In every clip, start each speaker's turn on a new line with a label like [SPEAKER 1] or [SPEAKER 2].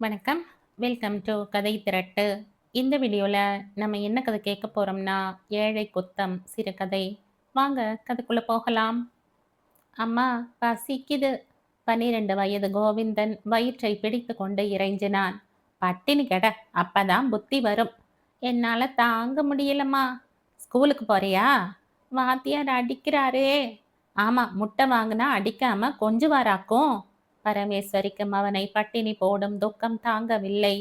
[SPEAKER 1] வணக்கம். Welcome to கதை திரட்டு. இந்த வீடியோல நம்ம என்ன கதை கேட்க போறோம்னா, ஏழை குத்தம் சிறுகதை. வாங்க கதைக்குள்ள போகலாம். அம்மா பசிக்குது. 12 வயது கோவிந்தன் வயிற்றை பிடித்து கொண்டு இறைஞ்சினான். பட்டினி கெட, அப்பதான் புத்தி வரும். என்னால தாங்க முடியலம்மா. ஸ்கூலுக்கு போறியா? வாத்தியார் அடிக்கிறாரே. ஆமா, முட்டை வாங்கினா அடிக்காம கொஞ்சுவாராக்கும். பரமேஸ்வரிக்கு அவனை பட்டினி போடும் துக்கம் தாங்கவில்லை.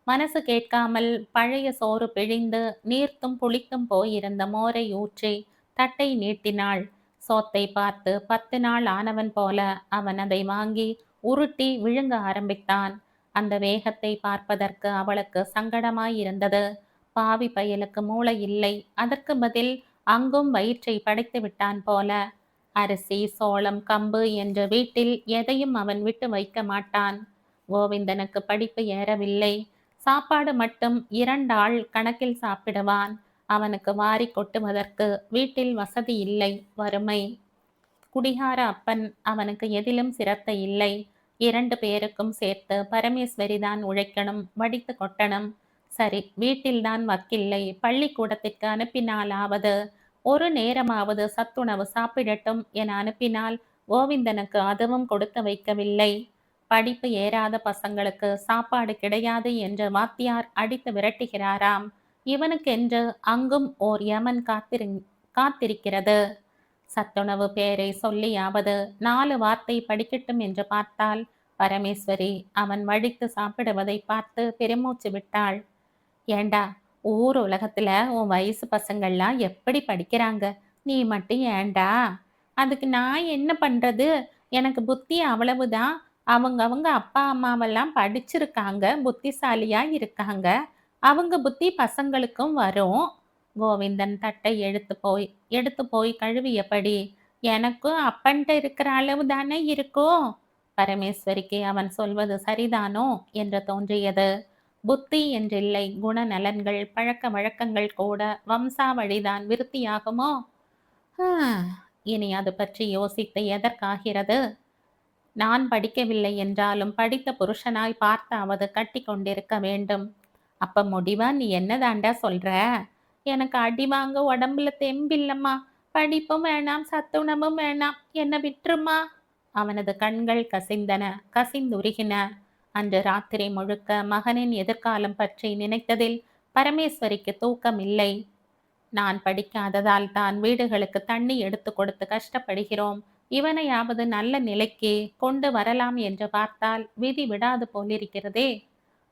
[SPEAKER 1] மனசு கேட்காமல் பழைய சோறு பிழிந்து நீர்த்தும் புளித்தும் போயிருந்த மோரை ஊற்றி தட்டை நீட்டினாள். சோத்தை பார்த்து 10 நாள் ஆனவன் போல அவன் அதை வாங்கி உருட்டி விழுங்க ஆரம்பித்தான். அந்த வேகத்தை பார்ப்பதற்கு அவளுக்கு சங்கடமாயிருந்தது. பாவி பயலுக்கு மூளை இல்லை, அதற்கு பதில் அங்கும் வயிற்றை படைத்து விட்டான் போல. அரிசி சோளம் கம்பு என்ற வீட்டில் எதையும் அவன் விட்டு வைக்க மாட்டான். கோவிந்தனுக்கு படிப்பு ஏறவில்லை. சாப்பாடு மட்டும் 2 ஆள் கணக்கில் சாப்பிடுவான். அவனுக்கு வாரி கொட்டுவதற்கு வீட்டில் வசதி இல்லை, வறுமை. குடிகார அப்பன் அவனுக்கு எதிலும் சிரத்தை இல்லை. 2 பேருக்கும் சேர்த்து பரமேஸ்வரிதான் உழைக்கணும், வடித்து கொட்டணும். சரி, வீட்டில்தான் வக்கில்லை, பள்ளிக்கூடத்திற்கு அனுப்பினாலாவது ஒரு நேரமாவது சத்துணவு சாப்பிடட்டும் என அனுப்பினால் கோவிந்தனுக்கு அதுவும் கொடுத்து வைக்கவில்லை. படிப்பு ஏறாத பசங்களுக்கு சாப்பாடு கிடையாது என்று வாத்தியார் அடித்து விரட்டுகிறாராம். இவனுக்கென்று அங்கும் ஓர் யமன் காத்திருக்கிறது. சத்துணவு பேரை சொல்லியாவது 4 வார்த்தை படிக்கட்டும் என்று பார்த்தால் பரமேஸ்வரி அவன் வடித்து சாப்பிடுவதை பார்த்து பெருமூச்சு விட்டாள். ஏண்டா, ஊர் உலகத்துல உன் வயசு பசங்கள்லாம் எப்படி படிக்கிறாங்க, நீ மட்டும் ஏண்டா? அதுக்கு நான் என்ன பண்றது? எனக்கு புத்தி அவ்வளவுதான். அவங்க அப்பா அம்மாவெல்லாம் படிச்சிருக்காங்க, புத்திசாலியா இருக்காங்க. அவங்க புத்தி பசங்களுக்கும் வரும். கோவிந்தன் தட்டை எடுத்து போய் கழுவியபடி, எனக்கும் அப்பன்ட்ட இருக்கிற அளவு தானே இருக்கும். பரமேஸ்வரிக்கு அவன் சொல்வது சரிதானோ என்று தோன்றியது. புத்தி என்றில்லை, குணநலன்கள் பழக்க வழக்கங்கள் கூட வம்சாவழிதான் விருத்தியாகுமோ? இனி அது பற்றி யோசித்து எதற்காகிறது? நான் படிக்கவில்லை என்றாலும் படித்த புருஷனாய் பார்த்தாவது கட்டி கொண்டிருக்க வேண்டும். அப்ப முடிவா நீ என்னதாண்டா சொல்ற? எனக்கு அடி வாங்க உடம்புல தெம்பில்லம்மா. படிப்பும் வேணாம், சத்துணவும் வேணாம், என்ன விட்டுருமா. அவனது கண்கள் கசிந்தன, கசிந்துருகின. அன்று ராத்திரி முழுக்க மகனின் எதிர்காலம் பற்றி நினைத்ததில் பரமேஸ்வரிக்கு தூக்கம் இல்லை. நான் படிக்காததால் தான் வீடுகளுக்கு தண்ணி எடுத்து கொடுத்து கஷ்டப்படுகிறோம். இவனையாவது நல்ல நிலைக்கு கொண்டு வரலாம் என்று பார்த்தால் விதி விடாது போலிருக்கிறதே.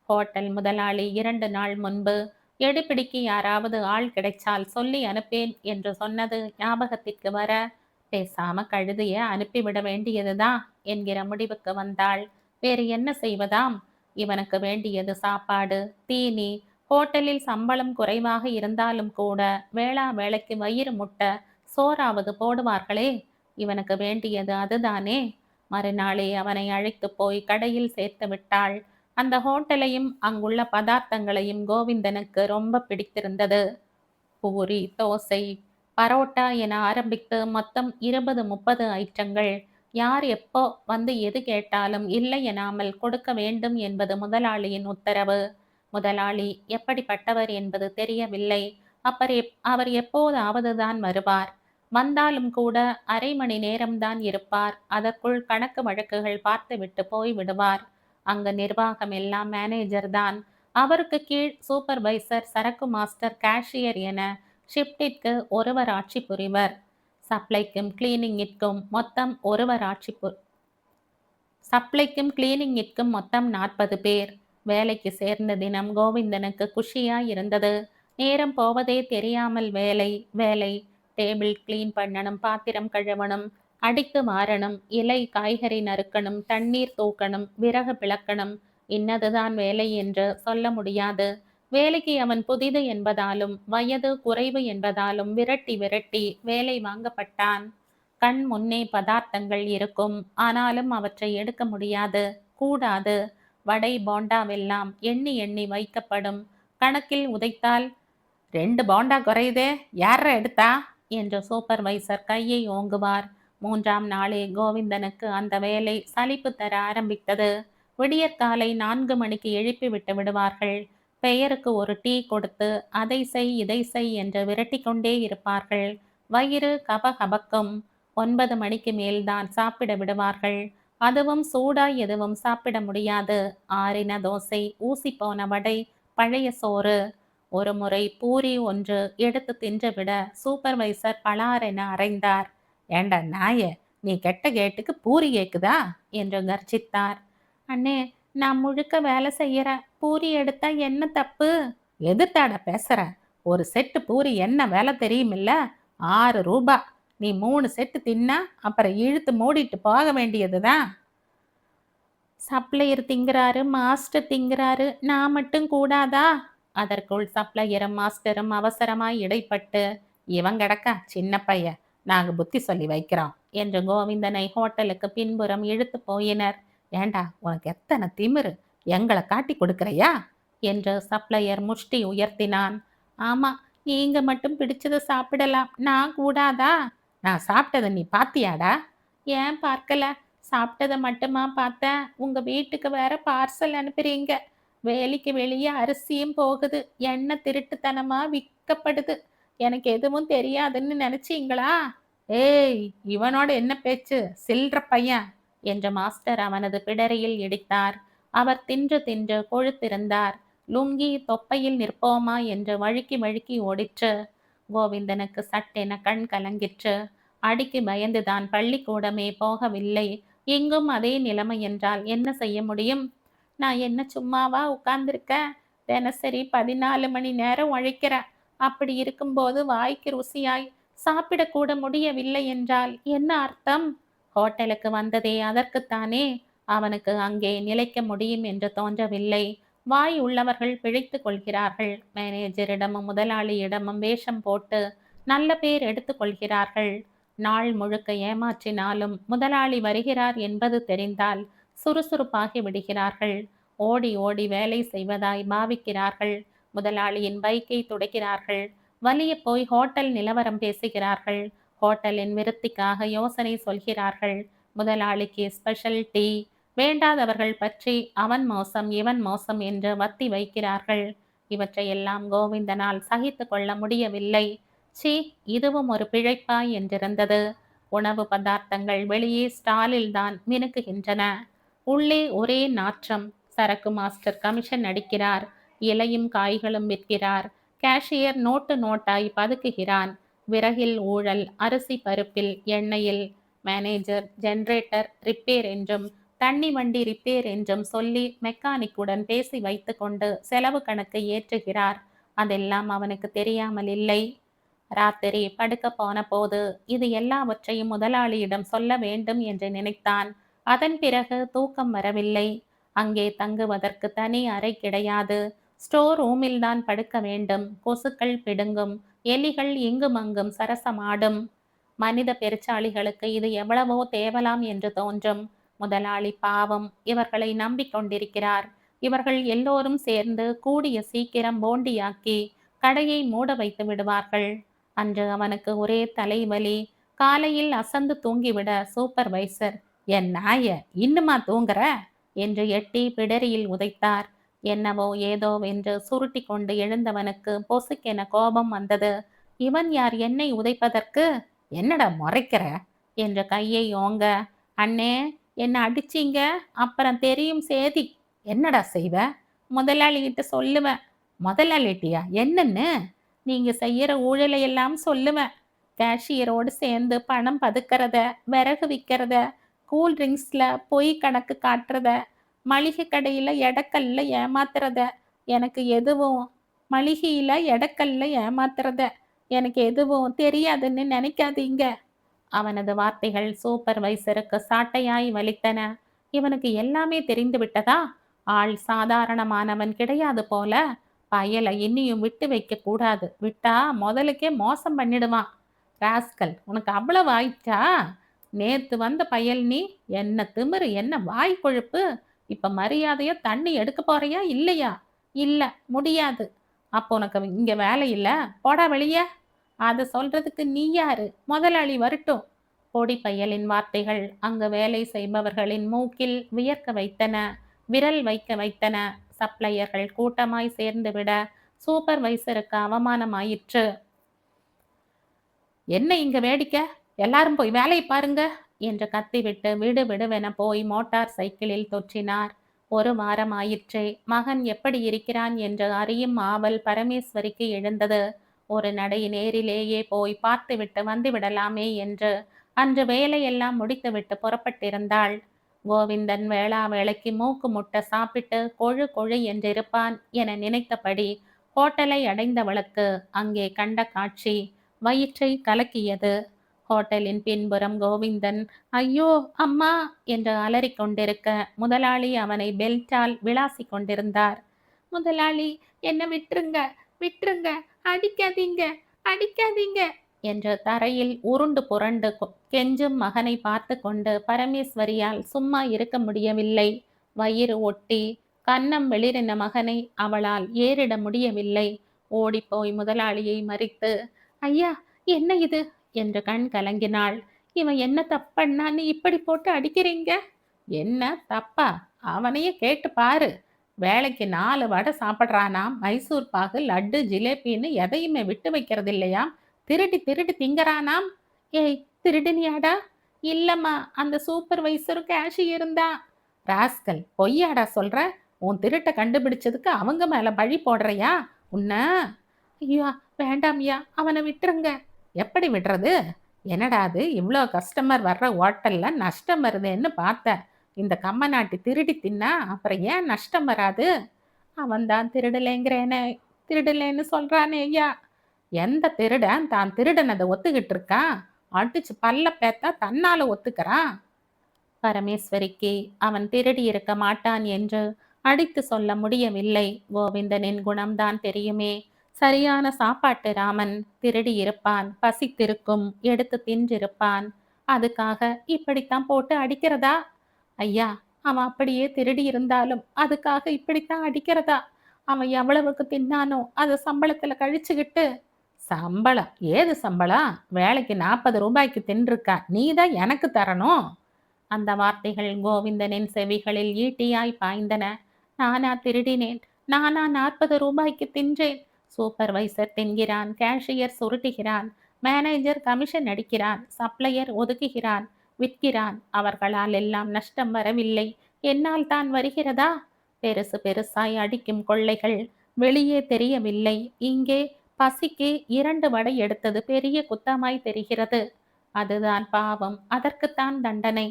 [SPEAKER 1] ஹோட்டல் முதலாளி 2 நாள் முன்பு எடுபிடிக்கு யாராவது ஆள் கிடைச்சால் சொல்லி அனுப்பேன் என்று சொன்னது ஞாபகத்திற்கு வர, பேசாம கழுதைய அனுப்பிவிட வேண்டியதுதான் என்கிற முடிவுக்கு வந்தாள். வேறு என்ன செய்வதாம்? இவனுக்கு வேண்டியது சாப்பாடு, தீனி. ஹோட்டலில் சம்பளம் குறைவாக இருந்தாலும் கூட வேளா வேளைக்கு வயிறு முட்ட சோறாவது போடுவார்களே. இவனுக்கு வேண்டியது அதுதானே. மறுநாளே அவனை அழைத்து போய் கடையில் சேர்த்து விட்டாள். அந்த ஹோட்டலையும் அங்குள்ள பதார்த்தங்களையும் கோவிந்தனுக்கு ரொம்ப பிடித்திருந்தது. பூரி, தோசை, பரோட்டா என ஆரம்பித்து மொத்தம் 20-30 ஐட்டங்கள். யார் எப்போ வந்து எது கேட்டாலும் இல்லை எனாமல் கொடுக்க வேண்டும் என்பது முதலாளியின் உத்தரவு. முதலாளி எப்படிப்பட்டவர் என்பது தெரியவில்லை. அவர் எப்போதாவது தான் வருவார். வந்தாலும் கூட அரை மணி நேரம்தான் இருப்பார். அதற்குள் கணக்கு வழக்குகள் பார்த்துவிட்டு போய் விடுவார். அங்கு நிர்வாகம் எல்லாம் மேனேஜர் தான். அவருக்கு கீழ் சூப்பர்வைசர், சரக்கு மாஸ்டர், கேஷியர் என ஷிப்டிற்கு ஒருவர் ஆட்சி புரிவர். சப்ளைக்கும் கிளீனிங்கிற்கும் மொத்தம் 40 பேர். வேலைக்கு சேர்ந்த தினம் கோவிந்தனுக்கு குஷியா இருந்தது. நேரம் போவதே தெரியாமல் வேலை வேலை. டேபிள் கிளீன் பண்ணணும், பாத்திரம் கழுவணும், அடித்து மாறணும், இலை காய்கறி நறுக்கணும், தண்ணீர் தூக்கணும், விறகு பிளக்கணும். இன்னதுதான் வேலை என்று சொல்ல முடியாது. வேலைக்கு அவன் புதிது என்பதாலும் வயது குறைவு என்பதாலும் விரட்டி விரட்டி வேலை வாங்கப்பட்டான். கண் முன்னே பதார்த்தங்கள் இருக்கும், ஆனாலும் அவற்றை எடுக்க முடியாது, கூடாது. வடை போண்டாவெல்லாம் எண்ணி எண்ணி வைக்கப்படும். கணக்கில் உதைத்தால் 2 போண்டா குறையுதே, யார எடுத்தா என்று சூப்பர்வைசர் கையை ஓங்குவார். 3ஆம் நாளே கோவிந்தனுக்கு அந்த வேலை சலிப்பு தர ஆரம்பித்தது. விடியற்காலை 4 மணிக்கு எழுப்பி விட்டு விடுவார்கள். பெயருக்கு ஒரு டீ கொடுத்து அதை செய் இதை செய் என்று விரட்டி கொண்டே இருப்பார்கள். வயிறு கபகபக்கும். 9 மணிக்கு மேல்தான் சாப்பிட விடுவார்கள். அதுவும் சூடாய் எதுவும் சாப்பிட முடியாது. ஆறின தோசை, ஊசி போன வடை, பழைய சோறு. ஒரு முறை பூரி ஒன்று எடுத்து தின்றுவிட சூப்பர்வைசர் பளாரென அறைந்தார். ஏண்டா நாயே, நீ கெட்ட கேட்டுக்கு பூரி கேக்குதா என்று கர்ஜித்தார். அண்ணே, நான் முழுக்க வேலை செய்யறேன், பூரி எடுத்தா என்ன தப்பு? எதிர்த்தாட பேசுற? ஒரு செட்டு பூரி என்ன வேலை தெரியுமில்ல? 6 ரூபா. நீ 3 செட்டு தின்னா அப்புறம் இழுத்து மூடிட்டு போக வேண்டியதுதான். சப்ளையர் திங்கிறாரு, மாஸ்டர் திங்கிறாரு, நான் மட்டும் கூடாதா? அதற்குள் சப்ளையரும் மாஸ்டரும் அவசரமாய் இடைப்பட்டு, இவன் கிடக்கா சின்ன பையன், நாங்க புத்தி சொல்லி வைக்கிறோம் என்று கோவிந்தனை ஹோட்டலுக்கு பின்புறம் இழுத்து போயினர். ஏண்டா, உனக்கு எத்தனை திமிரு, எங்களை காட்டி கொடுக்கறையா என்று சப்ளையர் முஷ்டி உயர்த்தினான். ஆமா, நீங்க மட்டும் பிடிச்சதை சாப்பிடலாம், நான் கூடாதா? நான் சாப்பிட்டதை நீ பாத்தியாடா? ஏன் பார்க்கல? சாப்பிட்டதை மட்டுமா பார்த்தேன்? உங்க வீட்டுக்கு வேற பார்சல் அனுப்புறீங்க. வேலிக்கு வெளியே அரிசியும் போகுது, எண்ணெய் திருட்டுத்தனமா விற்கப்படுது. எனக்கு எதுவும் தெரியாதுன்னு நினைச்சீங்களா? ஏய், இவனோட என்ன பேச்சு, சில்ற பையன் என்ற மாஸ்டர் அவனது பிடரியில் இடித்தார். அவர் தின்று தின்று கொழுத்திருந்தார். லுங்கி தொப்பையில் நிற்போமா என்று வழுக்கி வழுக்கி ஓடிற்று. கோவிந்தனுக்கு சட்டென கண் கலங்கிற்று. அடிக்கு பயந்துதான் பள்ளிக்கூடமே போகவில்லை. எங்கும் அதே நிலைமை என்றால் என்ன செய்ய முடியும்? நான் என்ன சும்மாவா உட்கார்ந்துருக்கேன்? தினசரி 14 மணி நேரம் உழைக்கிறேன். அப்படி இருக்கும்போது வாய்க்கு ருசியாய் சாப்பிடக்கூட முடியவில்லை என்றால் என்ன அர்த்தம்? ஹோட்டலுக்கு வந்ததே அதற்குத்தானே. அவனுக்கு அங்கே நிலைக்க முடியும் என்று தோன்றவில்லை. வாய் உள்ளவர்கள் பிழைத்து கொள்கிறார்கள். மேனேஜரிடமும் முதலாளியிடமும் வேஷம் போட்டு நல்ல பேர் எடுத்துக் கொள்கிறார்கள். நாள் முழுக்க ஏமாற்றினாலும் முதலாளி வருகிறார் என்பது தெரிந்தால் சுறுசுறுப்பாகி விடுகிறார்கள். ஓடி ஓடி வேலை செய்வதாய் பாவிக்கிறார்கள். முதலாளியின் பைக்கை துடைக்கிறார்கள். வலிய போய் ஹோட்டல் நிலவரம் பேசுகிறார்கள். ஹோட்டலின் விருத்திக்காக யோசனை சொல்கிறார்கள். முதலாளிக்கு ஸ்பெஷல் டீ. வேண்டாதவர்கள் பற்றி அவன் மோசம் இவன் மோசம் என்று வத்தி வைக்கிறார்கள். இவற்றையெல்லாம் கோவிந்தனால் சகித்து கொள்ள முடியவில்லை. சி, இதுவும் ஒரு பிழைப்பா என்றிருந்தது. உணவு பதார்த்தங்கள் வெளியே ஸ்டாலில் தான் மினுக்குகின்றன. உள்ளே ஒரே நாற்றம். சரக்கு மாஸ்டர் கமிஷன் அடிக்கிறார். இலையும் காய்களும் விற்கிறார். Cashier note நோட்டாய் பதுக்குகிறான். விறகில் ஊழல், அரிசி பருப்பில், எண்ணெயில். மேனேஜர் ஜெனரேட்டர் ரிப்பேர் என்றும் தண்ணி வண்டி ரிப்பேர் என்றும் சொல்லி மெக்கானிக்குடன் பேசி வைத்து கொண்டு செலவு கணக்கு ஏற்றுகிறார். அதெல்லாம் அவனுக்கு தெரியாமல் இல்லை. ராத்திரி படுக்க போன போது இது எல்லாவற்றையும் முதலாளியிடம் சொல்ல வேண்டும் என்று நினைத்தான். அதன் பிறகு தூக்கம் வரவில்லை. அங்கே தங்குவதற்கு தனி அறை கிடையாது. ஸ்டோர் ரூமில் தான் படுக்க வேண்டும். கொசுக்கள் பிடுங்கும். எலிகள் இங்கும் அங்கும் சரசமாடும். மனித பெருச்சாளிகளுக்கு இது எவ்வளவோ தேவலாம் என்று தோன்றும். முதலாளி பாவம் இவர்களை நம்பிக்கொண்டிருக்கிறார். இவர்கள் எல்லோரும் சேர்ந்து கூடிய சீக்கிரம் போண்டியாக்கி கடையை மூட வைத்து விடுவார்கள். அன்று அவனுக்கு ஒரே தலைவலி. காலையில் அசந்து தூங்கிவிட சூப்பர்வைசர், என் நாய, இன்னுமா தூங்குற என்று எட்டி பிடரியில் உதைத்தார். என்னவோ ஏதோவென்று சுருட்டி கொண்டு எழுந்தவனுக்கு பொசுக்கென கோபம் வந்தது. இவன் யார் என்னை உதைப்பதற்கு? என்னடா முறைக்கிற என்ற கையை ஓங்க. அண்ணே, என்ன அடிச்சிங்க, அப்புறம் தெரியும் சேதி. என்னடா செய்வ? முதலாளிகிட்ட சொல்லுவேன். முதலாளிட்டியா? என்னன்னு? நீங்க செய்யற ஊழலையெல்லாம் சொல்லுவேன். கேஷியரோடு சேர்ந்து பணம் பதுக்கிறத, விறகு விற்கிறத, கூல் ட்ரிங்க்ஸ்ல பொய் கணக்கு காட்டுறத, மளிகை கடையில எடக்கல்ல ஏமாத்துறத, எனக்கு எதுவும் மளிகையில எடக்கல்ல ஏமாத்துறத எனக்கு எதுவும் தெரியாதுன்னு நினைக்காதீங்க. அவனது வார்த்தைகள் சூப்பர்வைசருக்கு சாட்டையாய் வலித்தன. இவனுக்கு எல்லாமே தெரிந்து விட்டதா? ஆள் சாதாரணமானவன் கிடையாது போல. பயலை இன்னியும் விட்டு வைக்க கூடாது. விட்டா முதலுக்கே மோசம் பண்ணிடுவான். ராஸ்கல், உனக்கு அவ்வளவு ஆயிடுச்சா? நேத்து வந்த பயல் நீ. என்ன திமிரு, என்ன வாய் கொழுப்பு. இப்ப மரியாதையா தண்ணி எடுக்க போறியா இல்லையா? இல்ல, முடியாது. அப்போ உனக்கு இங்க வேலை இல்ல, போடா வெளிய. அதை சொல்றதுக்கு நீ யாரு? முதலாளி வரட்டும். பொடி பயலின் வார்த்தைகள் அங்கு வேலை செய்பவர்களின் மூக்கில் வியர்க்க வைத்தன. விரல் வைக்க வைத்தன. சப்ளையர்கள் கூட்டமாய் சேர்ந்துவிட சூப்பர்வைசருக்கு அவமானமாயிற்று. என்ன இங்க வேடிக்கை? எல்லாரும் போய் வேலையை பாருங்க என்று கத்திவிட்டு விடு விடுவென போய் மோட்டார் சைக்கிளில் தொற்றினார். ஒரு வாரம் ஆயிற்றே. மகன் எப்படி இருக்கிறான் என்று அறியும் ஆவல் பரமேஸ்வரிக்கு எழுந்தது. ஒரு நடை நேரிலேயே போய் பார்த்துவிட்டு வந்துவிடலாமே என்று அன்று வேலையெல்லாம் முடித்துவிட்டு புறப்பட்டிருந்தாள். கோவிந்தன் வேளா வேளைக்கு மூக்கு முட்ட சாப்பிட்டு கொழு கொழு என்றிருப்பான் என நினைத்தபடி ஹோட்டலை அடைந்தவளுக்கு அங்கே கண்ட காட்சி வயிற்றை கலக்கியது. ஹோட்டலின் பின்புறம் கோவிந்தன் ஐயோ அம்மா என்று அலறிக் கொண்டிருக்க முதலாளி அவனை பெல்ட்டால் விளாசி கொண்டிருந்தார். முதலாளி, என்ன விட்டுருங்க, விட்டுருங்க, அடிக்காதீங்க, அடிக்காதீங்க என்று தரையில் உருண்டு புரண்டு கெஞ்சும் மகனை பார்த்து கொண்டு பரமேஸ்வரியால் சும்மா இருக்க முடியவில்லை. வயிறு ஒட்டி கன்னம் வெளிரின மகனை அவளால் ஏறிட முடியவில்லை. ஓடிப்போய் முதலாளியை மறித்து, ஐயா, என்ன இது என்று கண் கலங்கினாள். இவன் என்ன தப்பண்ணான்னு இப்படி போட்டு அடிக்கிறீங்க? என்ன தப்பா? அவனையே கேட்டு பாரு. வேலைக்கு 4 வடை சாப்பிட்றானாம். மைசூர் பாகு, லட்டு, ஜிலேபின்னு எதையுமே விட்டு வைக்கிறது இல்லையாம். திருடி திருடி திங்கறானாம். ஏய், திருடினியாடா? இல்லம்மா, அந்த சூப்பர்வைசரும் கேஷியரும் தான். ராஸ்கல், பொய்யாடா சொல்ற? உன் திருட்டை கண்டுபிடிச்சதுக்கு அவங்க மேல பழி போடுறியா? உன்ன ஐயா, வேண்டாம்யா, அவனை விட்டுருங்க. எப்படி விடுறது? என்னடா அது, இவ்வளோ கஸ்டமர் வர்ற ஹோட்டல்ல நஷ்டம் வருதுன்னு பார்த்தேன். இந்த கம்மநாட்டி திருடி தின்னா அப்புறம் ஏன் நஷ்டம் வராது? அவன்தான் திருடலைங்கிறேனே, திருடலேன்னு சொல்றானே ஐயா. எந்த திருடன் தான் திருடனதை ஒத்துக்கிட்டு இருக்கான்? அடிச்சு பல்ல பேத்தா தன்னால ஒத்துக்கிறான். பரமேஸ்வரிக்கு அவன் திருடி இருக்க மாட்டான் என்று அடித்து சொல்ல முடியவில்லை. கோவிந்தனின் குணம்தான் தெரியுமே. சரியான சாப்பாட்டு ராமன். திருடி இருப்பான், பசித்திருக்கும், எடுத்து தின்றிருப்பான். அதுக்காக இப்படித்தான் போட்டு அடிக்கிறதா? ஐயா, அவன் அப்படியே திருடி இருந்தாலும் அதுக்காக இப்படித்தான் அடிக்கிறதா? அவன் எவ்வளவுக்கு தின்னானோ அதை சம்பளத்துல கழிச்சுக்கிட்டு. சம்பளம்? ஏது சம்பளம்? வேலைக்கு 40 ரூபாய்க்கு தின்றுருக்கா, நீ தான் எனக்கு தரணும். அந்த வார்த்தைகள் கோவிந்தனின் செவிகளில் ஈட்டியாய் பாய்ந்தன. நானா திருடினேன்? நானா 40 ரூபாய்க்கு தின்றேன்? சூப்பர்வைசர் தின்கிறான், கேஷியர் சுருட்டுகிறான், மேனேஜர் கமிஷன் அடிக்கிறான், சப்ளையர் ஒதுக்குகிறான், விற்கிறான். அவர்களால் எல்லாம் நஷ்டம் வரவில்லை, என்னால் தான் வருகிறதா? பெருசு பெருசாய் அடிக்கும் கொள்ளைகள் வெளியே தெரியவில்லை. இங்கே பசிக்கு 2 வடை எடுத்தது பெரிய குத்தமாய் தெரிகிறது. அதுதான் பாவம், அதற்குத்தான் தண்டனை.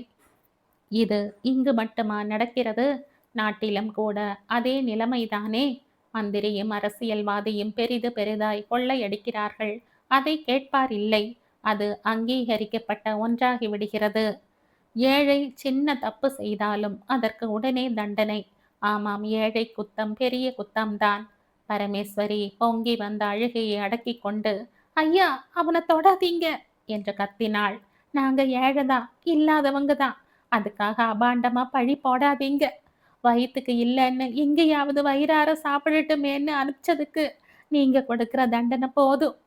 [SPEAKER 1] இது இங்கு மட்டுமா நடக்கிறது? நாட்டிலும் கூட அதே நிலைமைதானே. மந்திரியும் அரசியல்வாதியும் பெரிது பெரிதாய் கொள்ளையடிக்கிறார்கள். அதை கேட்பார் இல்லை. அது அங்கீகரிக்கப்பட்ட ஒன்றாகி விடுகிறது. ஏழை சின்ன தப்பு செய்தாலும் அதற்கு உடனே தண்டனை. ஆமாம், ஏழை குத்தம் பெரிய குத்தம்தான். பரமேஸ்வரி பொங்கி வந்த அழுகையை அடக்கி கொண்டு, ஐயா, அவனை தொடாதீங்க என்று கத்தினாள். நாங்க ஏழைதான், இல்லாதவங்க தான். அதுக்காக அபாண்டமா பழி போடாதீங்க. வயிற்றுக்கு இல்லைன்னு எங்கேயாவது வயிறார சாப்பிடட்டுமேன்னு அனுப்பிச்சதுக்கு நீங்க கொடுக்கிற தண்டனை போதும்.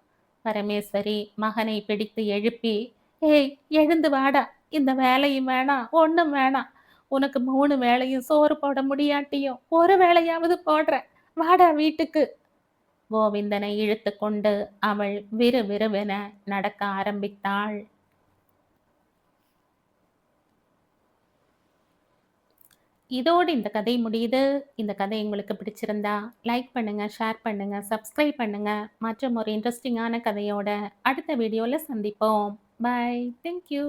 [SPEAKER 1] பரமேஸ்வரி மகனை பிடித்து எழுப்பி, ஏய், எழுந்து வாடா. இந்த வேலையும் வேணாம், ஒன்றும் வேணாம். உனக்கு 3 வேளையும் சோறு போட முடியாட்டியும் ஒரு வேளையாவது போடுற. வாடா வீட்டுக்கு. கோவிந்தனை இழுத்து கொண்டு அவள் விறுவிறுவென நடக்க ஆரம்பித்தாள். இதோடு இந்த கதை முடியுது. இந்த கதை உங்களுக்கு பிடிச்சிருந்தா லைக் பண்ணுங்க, ஷேர் பண்ணுங்க, சப்ஸ்கிரைப் பண்ணுங்க. மற்றும் ஒரு இன்ட்ரெஸ்டிங்கான கதையோட அடுத்த வீடியோவில் சந்திப்போம். பை. தேங்க்யூ.